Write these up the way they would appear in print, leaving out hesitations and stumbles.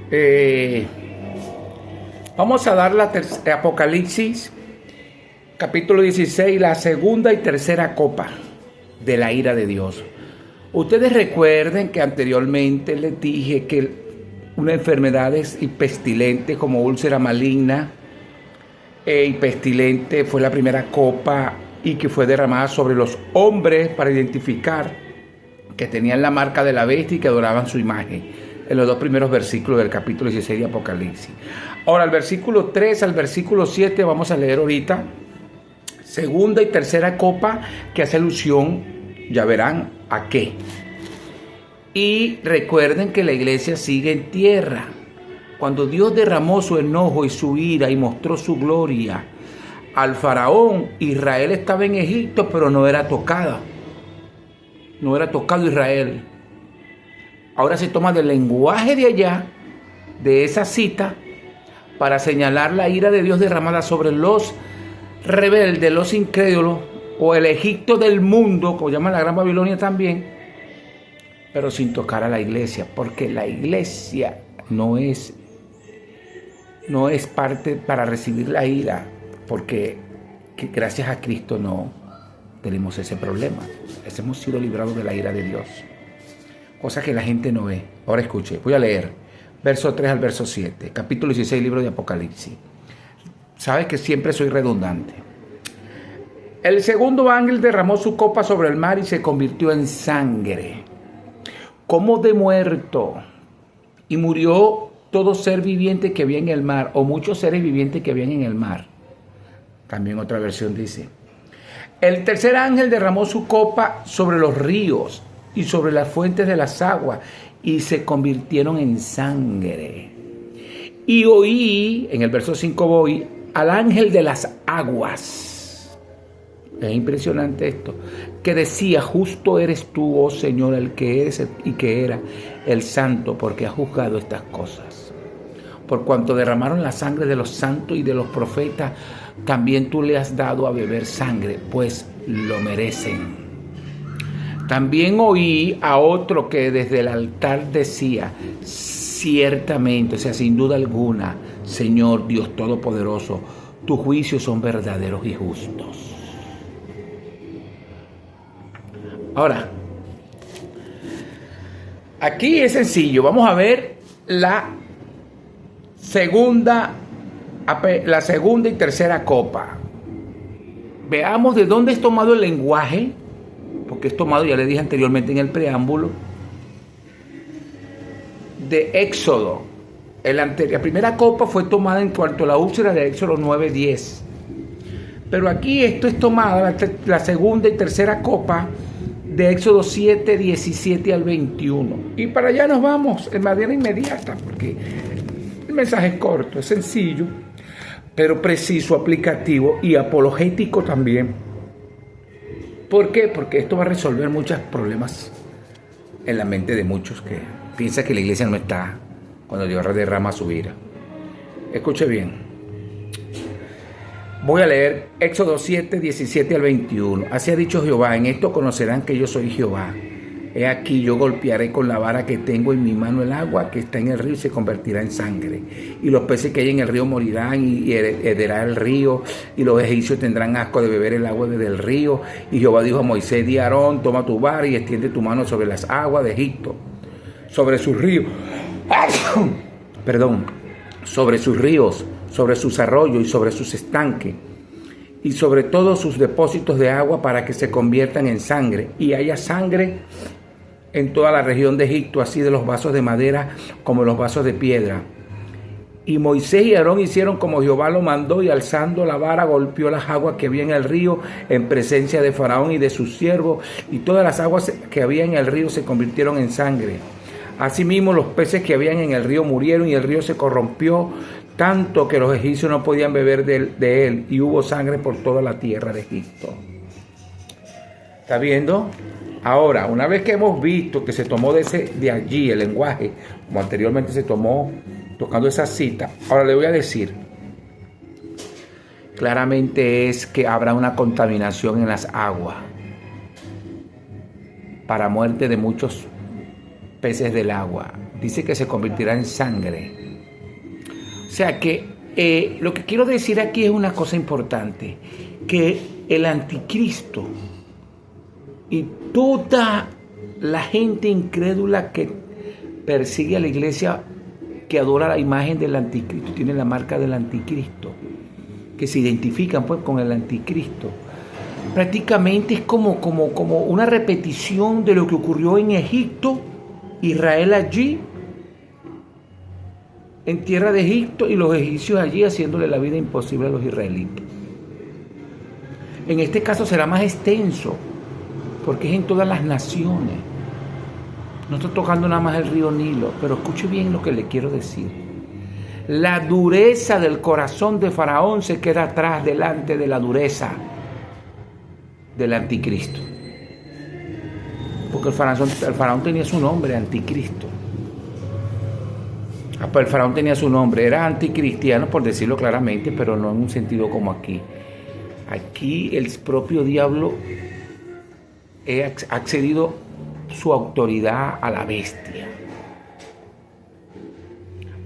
Eh, Vamos a dar Apocalipsis, capítulo 16, la segunda y tercera copa de la ira de Dios. Ustedes recuerden que anteriormente les dije que una enfermedades y pestilente como úlcera maligna y pestilente fue la primera copa y que fue derramada sobre los hombres para identificar que tenían la marca de la bestia y que adoraban su imagen, en los dos primeros versículos del capítulo 16 de Apocalipsis. Ahora, el versículo 3 al versículo 7 vamos a leer ahorita, segunda y tercera copa, que hace alusión, ya verán, ¿a qué? Y recuerden que la iglesia sigue en tierra. Cuando Dios derramó su enojo y su ira y mostró su gloria al faraón, Israel estaba en Egipto, pero no era tocada. No era tocado Israel. Ahora se toma del lenguaje de allá, de esa cita, para señalar la ira de Dios derramada sobre los rebeldes, los incrédulos, o el Egipto del mundo, como llaman la Gran Babilonia también, pero sin tocar a la iglesia, porque la iglesia no es parte para recibir la ira, porque gracias a Cristo no tenemos ese problema. Hemos sido librados de la ira de Dios, cosa que la gente no ve. Ahora escuche, voy a leer verso 3 al verso 7, capítulo 16, libro de Apocalipsis. Sabes que siempre soy redundante. El segundo ángel derramó su copa sobre el mar y se convirtió en sangre, como de muerto, y murió todo ser viviente que había en el mar, o muchos seres vivientes que habían en el mar. También otra versión dice: el tercer ángel derramó su copa sobre los ríos y sobre las fuentes de las aguas, y se convirtieron en sangre. Y oí, en el verso 5 voy, al ángel de las aguas. Es impresionante esto, que decía: justo eres tú, oh Señor, el que eres y que era el santo, porque has juzgado estas cosas. Por cuanto derramaron la sangre de los santos y de los profetas, también tú le has dado a beber sangre, pues lo merecen. También oí a otro que desde el altar decía: ciertamente, o sea, sin duda alguna, Señor Dios Todopoderoso, tus juicios son verdaderos y justos. Ahora, aquí es sencillo. Vamos a ver la segunda y tercera copa. Veamos de dónde es tomado el lenguaje, porque es tomado, ya le dije anteriormente en el preámbulo, de Éxodo. La primera copa fue tomada en cuanto a la úlcera de Éxodo 9:10. Pero aquí esto es tomada, la segunda y tercera copa, de Éxodo 7:17 al 21. Y para allá nos vamos en manera inmediata, porque el mensaje es corto, es sencillo, pero preciso, aplicativo y apologético también. ¿Por qué? Porque esto va a resolver muchos problemas en la mente de muchos que piensan que la iglesia no está cuando Dios derrama su ira. Escuche bien. Voy a leer Éxodo 7:17 al 21. Así ha dicho Jehová: en esto conocerán que yo soy Jehová. He aquí, yo golpearé con la vara que tengo en mi mano el agua que está en el río y se convertirá en sangre. Y los peces que hay en el río morirán y herederá el río. Y los egipcios tendrán asco de beber el agua del río. Y Jehová dijo a Moisés: di a Aarón, toma tu vara y extiende tu mano sobre las aguas de Egipto, sobre sus ríos. Sobre sus ríos, sobre sus arroyos y sobre sus estanques, y sobre todos sus depósitos de agua, para que se conviertan en sangre, y haya sangre en toda la región de Egipto, así de los vasos de madera como los vasos de piedra. Y Moisés y Aarón hicieron como Jehová lo mandó, y alzando la vara golpeó las aguas que había en el río en presencia de Faraón y de sus siervos, y todas las aguas que había en el río se convirtieron en sangre. Asimismo, los peces que habían en el río murieron, y el río se corrompió tanto que los egipcios no podían beber de él, y hubo sangre por toda la tierra de Egipto. ¿Está viendo? Ahora, una vez que hemos visto que se tomó de allí el lenguaje, como anteriormente se tomó tocando esa cita, ahora le voy a decir, claramente es que habrá una contaminación en las aguas para muerte de muchos peces del agua. dice que se convertirá en sangre. O sea que lo que quiero decir aquí es una cosa importante, que el anticristo y toda la gente incrédula que persigue a la iglesia, que adora la imagen del anticristo, tiene la marca del anticristo, que se identifican pues con el anticristo, prácticamente es como una repetición de lo que ocurrió en Egipto, Israel allí, en tierra de Egipto, y los egipcios allí haciéndole la vida imposible a los israelitas. En este caso será más extenso, porque es en todas las naciones. No estoy tocando nada más el río Nilo, pero escuche bien lo que le quiero decir. La dureza del corazón de Faraón se queda atrás delante de la dureza del anticristo. Porque el faraón tenía su nombre, anticristo. Pues el faraón tenía su nombre, era anticristiano por decirlo claramente, pero no en un sentido como aquí. Aquí el propio diablo ha accedido su autoridad a la bestia.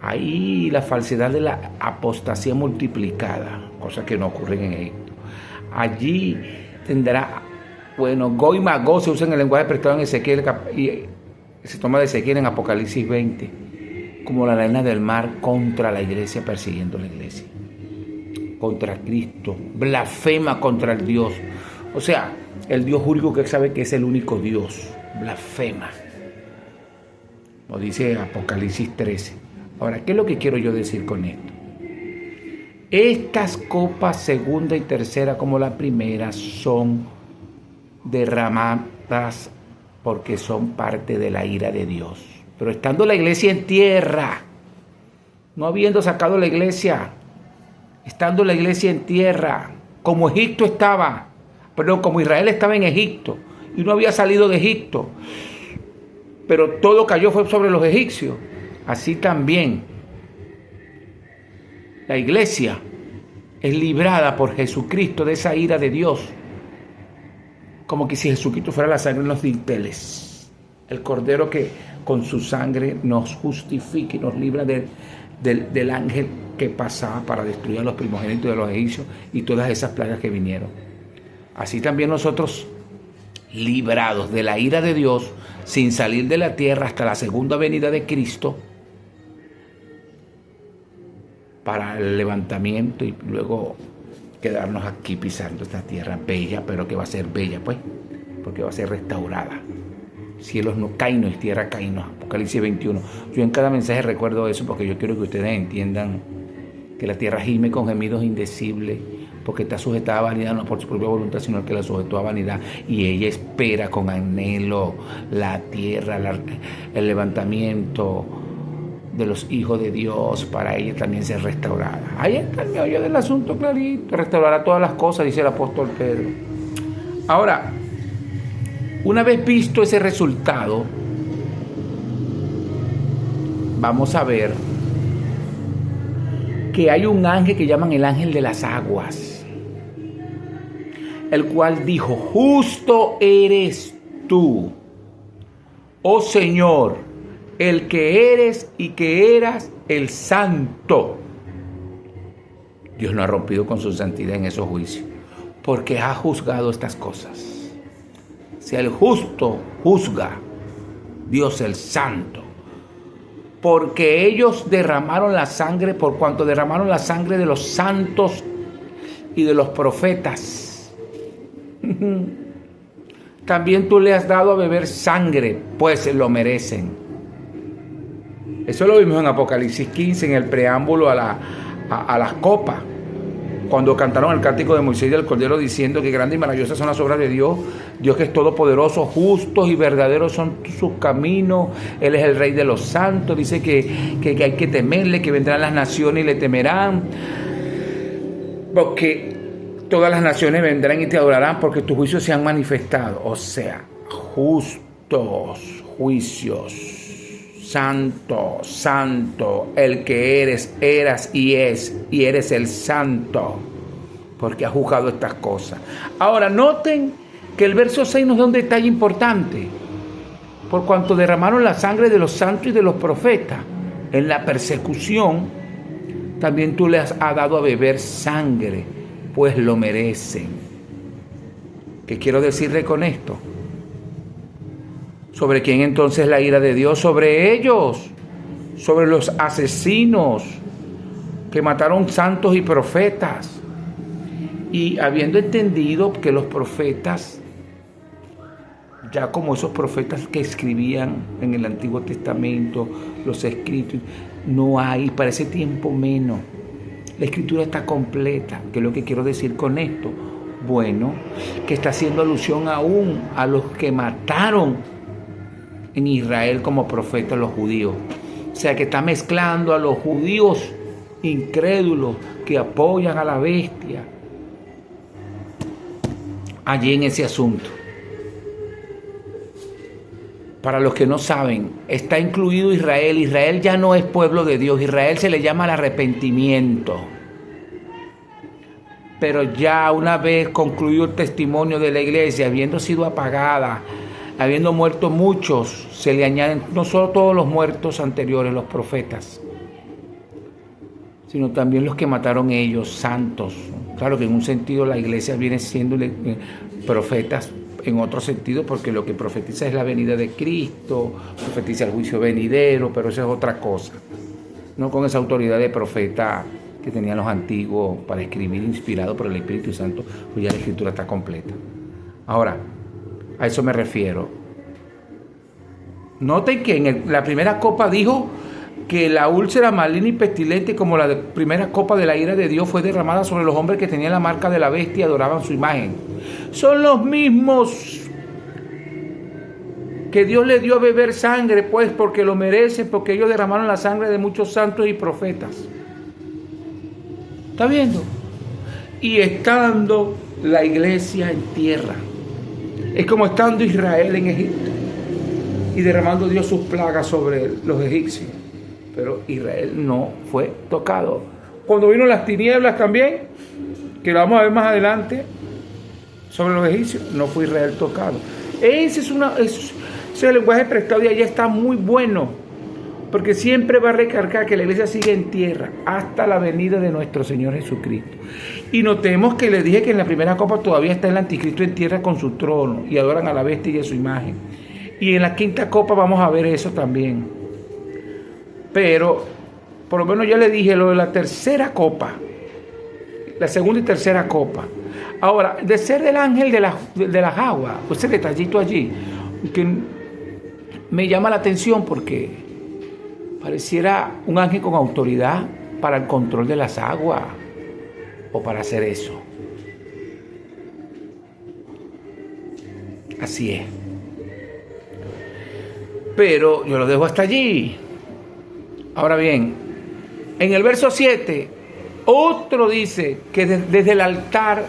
Ahí la falsedad de la apostasía multiplicada, cosa que no ocurre en Egipto. Allí tendrá, Gog y Magog se usa en el lenguaje prestado en Ezequiel y se toma de Ezequiel en Apocalipsis 20, como la arena del mar contra la iglesia, persiguiendo la iglesia, contra Cristo, blasfema contra el Dios. O sea, el Dios único que él sabe que es el único Dios, blasfema. Lo dice Apocalipsis 13. Ahora, ¿qué es lo que quiero yo decir con esto? Estas copas, segunda y tercera como la primera, son derramadas porque son parte de la ira de Dios. Pero estando la iglesia en tierra, no habiendo sacado la iglesia, estando la iglesia en tierra, como Egipto estaba, perdón, como Israel estaba en Egipto y no había salido de Egipto, pero todo cayó fue sobre los egipcios. Así también la iglesia es librada por Jesucristo de esa ira de Dios, como que si Jesucristo fuera la sangre en los dinteles, el cordero que con su sangre nos justifica y nos libra del ángel que pasaba para destruir a los primogénitos de los egipcios y todas esas plagas que vinieron. Así también nosotros, librados de la ira de Dios, sin salir de la tierra hasta la segunda venida de Cristo, para el levantamiento y luego quedarnos aquí pisando esta tierra bella, pero que va a ser bella, pues, porque va a ser restaurada. Cielos no cainos y tierra cainos, Apocalipsis 21. Yo en cada mensaje recuerdo eso porque yo quiero que ustedes entiendan que la tierra gime con gemidos indecibles, porque está sujetada a vanidad, no por su propia voluntad, sino que la sujetó a vanidad, y ella espera con anhelo la tierra, el levantamiento de los hijos de Dios, para ella también ser restaurada. Ahí está el meollo del asunto clarito, restaurará todas las cosas, dice el apóstol Pedro. Ahora, una vez visto ese resultado, vamos a ver que hay un ángel que llaman el ángel de las aguas, el cual dijo: justo eres tú, oh Señor, el que eres y que eras el santo. Dios no ha rompido con su santidad en esos juicios, porque ha juzgado estas cosas. Si el justo juzga, Dios el santo, porque ellos derramaron la sangre, por cuanto derramaron la sangre de los santos y de los profetas. También tú le has dado a beber sangre, pues lo merecen. Eso lo vimos en Apocalipsis 15, en el preámbulo a las copas, cuando cantaron el cántico de Moisés y del Cordero, diciendo que grandes y maravillosas son las obras de Dios, Dios que es todopoderoso, justos y verdaderos son sus caminos, Él es el Rey de los santos, dice que hay que temerle, que vendrán las naciones y le temerán, porque todas las naciones vendrán y te adorarán, porque tus juicios se han manifestado. O sea, justos juicios. Santo, santo, el que eres, eras y eres el santo, porque has juzgado estas cosas. Ahora, noten que el verso 6 nos da un detalle importante. por cuanto derramaron la sangre de los santos y de los profetas. En la persecución, también tú les has dado a beber sangre, pues lo merecen. ¿Qué quiero decirle con esto? ¿Sobre quién entonces la ira de Dios? Sobre ellos, sobre los asesinos que mataron santos y profetas. Y habiendo entendido que los profetas, ya como esos profetas que escribían en el Antiguo Testamento, los escritos, no hay, para ese tiempo menos. La escritura está completa. ¿Qué es lo que quiero decir con esto? Bueno, que está haciendo alusión aún a los que mataron en Israel como profetas los judíos. O sea, que está mezclando a los judíos incrédulos que apoyan a la bestia allí en ese asunto. Para los que no saben, está incluido Israel. Israel ya no es pueblo de Dios. Israel se le llama al arrepentimiento. Pero ya una vez concluido el testimonio de la iglesia, habiendo sido apagada, habiendo muerto muchos, se le añaden no solo todos los muertos anteriores, los profetas, sino también los que mataron ellos, santos. Claro que en un sentido la iglesia viene siendo profetas, en otro sentido porque lo que profetiza es la venida de Cristo, profetiza el juicio venidero, pero eso es otra cosa. No con esa autoridad de profeta que tenían los antiguos para escribir inspirado por el Espíritu Santo, pues ya la escritura está completa. Ahora, a eso me refiero. Noten que en la primera copa dijo que la úlcera maligna y pestilente, como la primera copa de la ira de Dios, fue derramada sobre los hombres que tenían la marca de la bestia y adoraban su imagen. Son los mismos que Dios le dio a beber sangre, pues porque lo merecen, porque ellos derramaron la sangre de muchos santos y profetas. ¿Está viendo? Y estando la iglesia en tierra, es como estando Israel en Egipto y derramando Dios sus plagas sobre los egipcios. Pero Israel no fue tocado. Cuando vino las tinieblas también, que lo vamos a ver más adelante, sobre los egipcios, no fue Israel tocado. Ese lenguaje prestado de allá está muy bueno, porque siempre va a recargar que la iglesia sigue en tierra hasta la venida de nuestro Señor Jesucristo. Y notemos que les dije que en la primera copa todavía está el anticristo en tierra con su trono y adoran a la bestia y a su imagen. Y en la quinta copa vamos a ver eso también. Pero, por lo menos ya le dije lo de la tercera copa, la segunda y tercera copa. Ahora, de ser el ángel de las aguas, ese detallito allí, que me llama la atención porque pareciera un ángel con autoridad para el control de las aguas o para hacer eso. Así es. Pero yo lo dejo hasta allí. Ahora bien, en el verso 7, otro dice que desde el altar,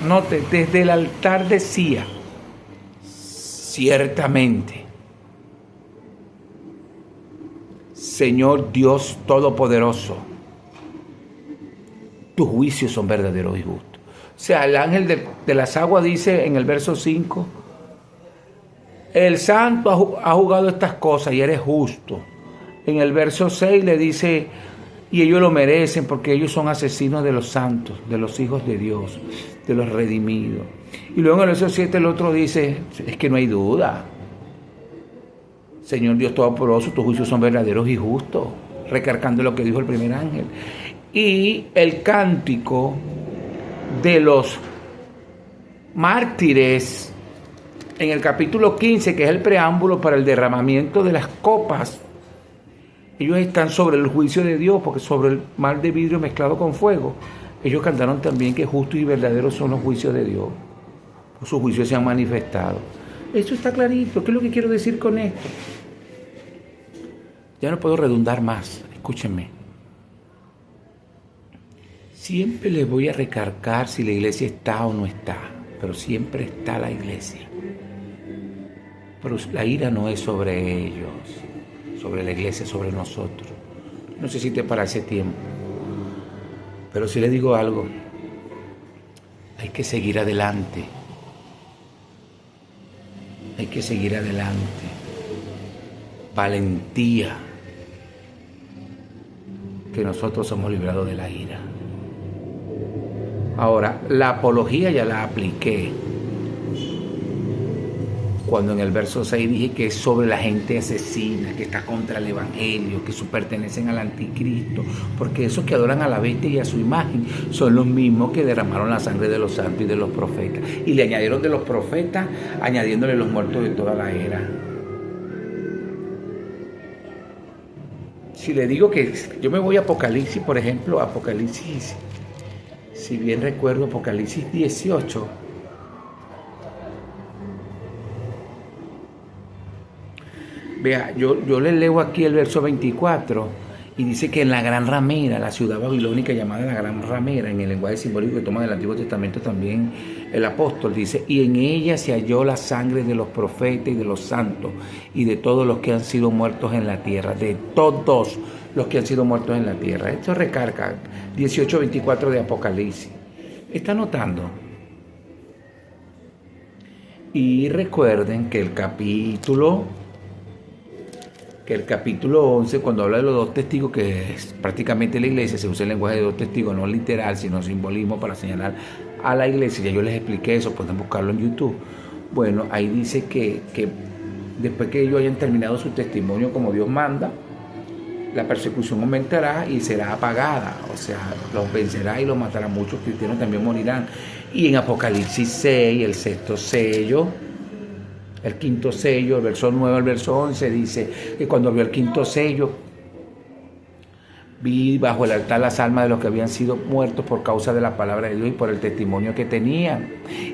note, desde el altar decía, ciertamente, Señor Dios Todopoderoso, tus juicios son verdaderos y justos. O sea, el ángel de las aguas dice en el verso 5, el santo ha juzgado estas cosas y eres justo. En el verso 6 le dice, y ellos lo merecen porque ellos son asesinos de los santos, de los hijos de Dios, de los redimidos. Y luego en el verso 7 el otro dice, es que no hay duda. Señor Dios Todopoderoso, tus juicios son verdaderos y justos, recargando lo que dijo el primer ángel. Y el cántico de los mártires, en el capítulo 15, que es el preámbulo para el derramamiento de las copas, ellos están sobre el juicio de Dios, porque sobre el mar de vidrio mezclado con fuego, ellos cantaron también que justos y verdaderos son los juicios de Dios. Sus juicios se han manifestado. Eso está clarito. ¿Qué es lo que quiero decir con esto? Ya no puedo redundar más. Escúchenme. Siempre les voy a recargar si la iglesia está o no está, pero siempre está la iglesia. Pero la ira no es sobre ellos, sobre la iglesia, sobre nosotros. No sé si te para ese tiempo, pero si les digo algo, hay que seguir adelante. Hay que seguir adelante. valentía que nosotros somos librados de la ira. Ahora, la apología ya la apliqué cuando en el verso 6 dije que es sobre la gente asesina, que está contra el evangelio, que pertenecen al anticristo, porque esos que adoran a la bestia y a su imagen son los mismos que derramaron la sangre de los santos y de los profetas, y le añadieron de los profetas, añadiéndole los muertos de toda la era. Si le digo que yo me voy a Apocalipsis, por ejemplo, Apocalipsis, si bien recuerdo, Apocalipsis 18, vea, yo le leo aquí el verso 24 y dice que en la gran ramera, la ciudad babilónica llamada la gran ramera, en el lenguaje simbólico que toma del Antiguo Testamento también el apóstol, dice, y en ella se halló la sangre de los profetas y de los santos y de todos los que han sido muertos en la tierra, de todos los que han sido muertos en la tierra. Esto recarga 18:24 de Apocalipsis. ¿Está notando? Y recuerden que el capítulo 11, cuando habla de los dos testigos, que es prácticamente la iglesia, se usa el lenguaje de dos testigos, no literal, sino simbolismo para señalar a la iglesia. Ya yo les expliqué eso, pueden buscarlo en YouTube. Bueno, ahí dice que después que ellos hayan terminado su testimonio como Dios manda, la persecución aumentará y será apagada, o sea, los vencerá y los matará. Muchos cristianos también morirán. Y en Apocalipsis 6, el sexto sello, el quinto sello, el verso 9 al verso 11, dice que cuando abrió el quinto sello, vi bajo el altar las almas de los que habían sido muertos por causa de la palabra de Dios y por el testimonio que tenían.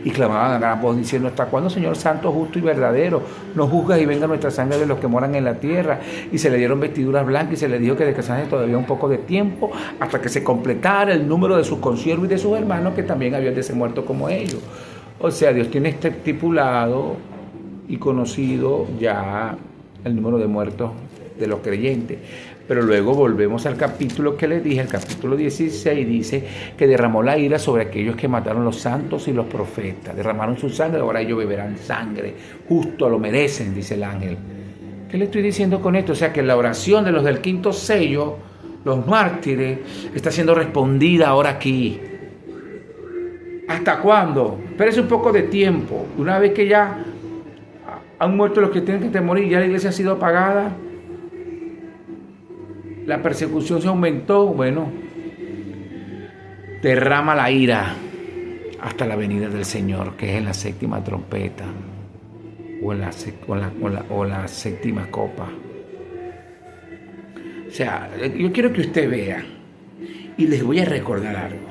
Y clamaban a gran voz diciendo, ¿hasta cuándo, Señor Santo, justo y verdadero, nos juzgas y venga nuestra sangre de los que moran en la tierra? Y se le dieron vestiduras blancas y se le dijo que descansase todavía un poco de tiempo hasta que se completara el número de sus consiervos y de sus hermanos que también habían de ser muertos como ellos. O sea, Dios tiene estipulado y conocido ya el número de muertos de los creyentes. Pero luego volvemos al capítulo que les dije, el capítulo 16, dice que derramó la ira sobre aquellos que mataron los santos y los profetas. Derramaron su sangre, ahora ellos beberán sangre. Justo lo merecen, dice el ángel. ¿Qué le estoy diciendo con esto? O sea, que la oración de los del quinto sello, los mártires, está siendo respondida ahora aquí. ¿Hasta cuándo? Espérese un poco de tiempo. Una vez que ya han muerto los que tienen que morir, ya la iglesia ha sido apagada, la persecución se aumentó, bueno, derrama la ira hasta la venida del Señor, que es en la séptima trompeta o en la séptima copa. O sea, yo quiero que usted vea, y les voy a recordar algo.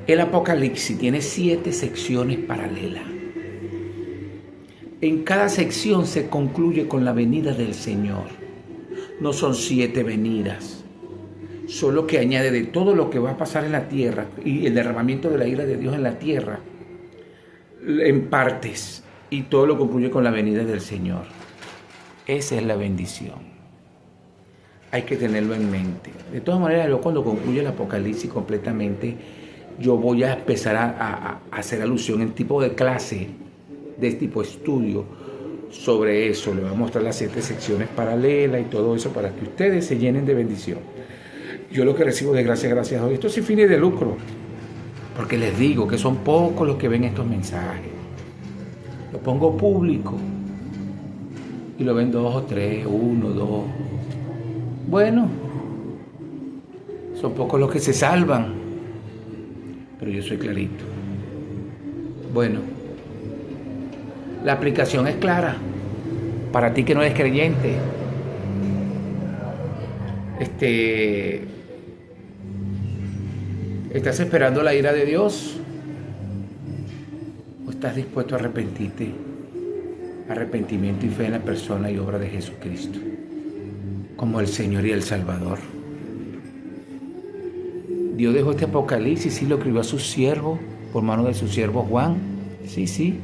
El Apocalipsis tiene 7 secciones paralelas. En cada sección se concluye con la venida del Señor. No son 7 venidas, solo que añade de todo lo que va a pasar en la tierra y el derramamiento de la ira de Dios en la tierra en partes, y todo lo concluye con la venida del Señor. Esa es la bendición. Hay que tenerlo en mente. De todas maneras, yo cuando concluya el Apocalipsis completamente, yo voy a empezar a hacer alusión en tipo de clase, de tipo estudio, sobre eso. Le voy a mostrar las 7 secciones paralelas y todo eso para que ustedes se llenen de bendición. Yo lo que recibo de gracia, gracias a Dios. Esto sin fines de lucro, porque les digo que son pocos los que ven estos mensajes. Lo pongo público y lo ven 2 o 3, 1, 2. Bueno, son pocos los que se salvan, pero yo soy clarito. Bueno, la aplicación es clara. Para ti que no eres creyente, ¿estás esperando la ira de Dios? ¿O estás dispuesto a arrepentirte? Arrepentimiento y fe en la persona y obra de Jesucristo como el Señor y el Salvador. Dios dejó este Apocalipsis, sí, lo escribió a su siervo, por mano de su siervo Juan, sí,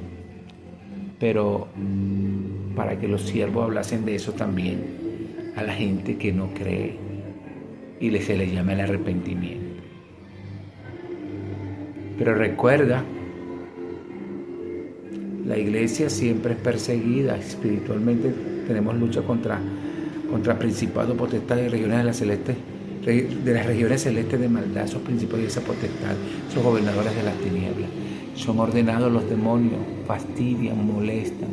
pero para que los siervos hablasen de eso también a la gente que no cree y se les llama el arrepentimiento. Pero recuerda, la iglesia siempre es perseguida espiritualmente. Tenemos lucha contra contra principados, potestades de regiones de las regiones celestes de maldad, esos principados y esa potestad, esos gobernadores de las tinieblas. Son ordenados los demonios, fastidian, molestan,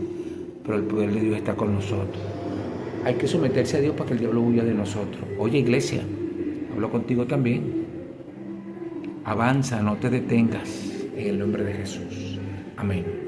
pero el poder de Dios está con nosotros. Hay que someterse a Dios para que el diablo huya de nosotros. Oye, iglesia, hablo contigo también. Avanza, no te detengas, en el nombre de Jesús. Amén.